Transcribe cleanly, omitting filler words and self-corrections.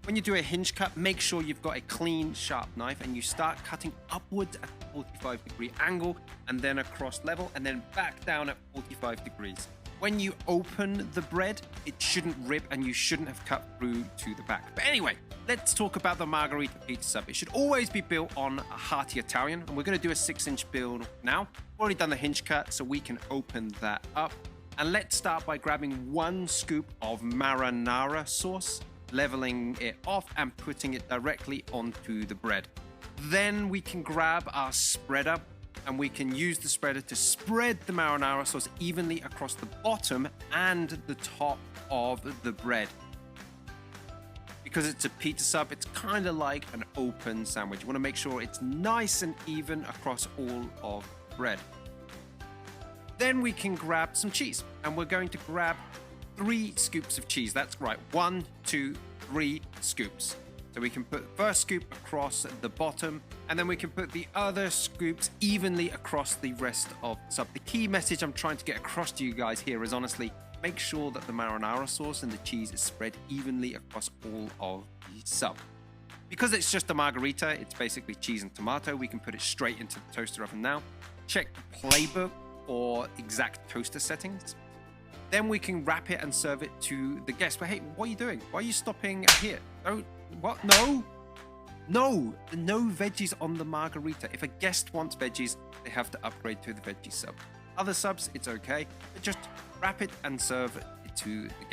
When you do a hinge cut, make sure you've got a clean, sharp knife and you start cutting upwards at a 45-degree angle and then across level and then back down at 45 degrees. When you open the bread, it shouldn't rip and you shouldn't have cut through to the back. But anyway, let's talk about the margarita pizza sub. It should always be built on a hearty Italian, and we're going to do a 6-inch build now. We've already done the hinge cut, so we can open that up. And let's start by grabbing 1 scoop of marinara sauce, leveling it off and putting it directly onto the bread. Then we can grab our spreader and we can use the spreader to spread the marinara sauce evenly across the bottom and the top of the bread. Because it's a pizza sub, it's kind of like an open sandwich. You want to make sure it's nice and even across all of the bread. Then we can grab some cheese, and we're going to grab 3 scoops of cheese. That's right, 1, 2, 3 scoops. So we can put the first scoop across the bottom, and then we can put the other scoops evenly across the rest of the sub. The key message I'm trying to get across to you guys here is honestly, make sure that the marinara sauce and the cheese is spread evenly across all of the sub. Because it's just a margarita, it's basically cheese and tomato, we can put it straight into the toaster oven now. Check the playbook for exact toaster settings. Then we can wrap it and serve it to the guests. But hey, what are you doing? Why are you stopping here? Don't, what? No, no veggies on the margarita. If a guest wants veggies, they have to upgrade to the veggie sub. Other subs, it's okay, but just wrap it and serve it to the guest.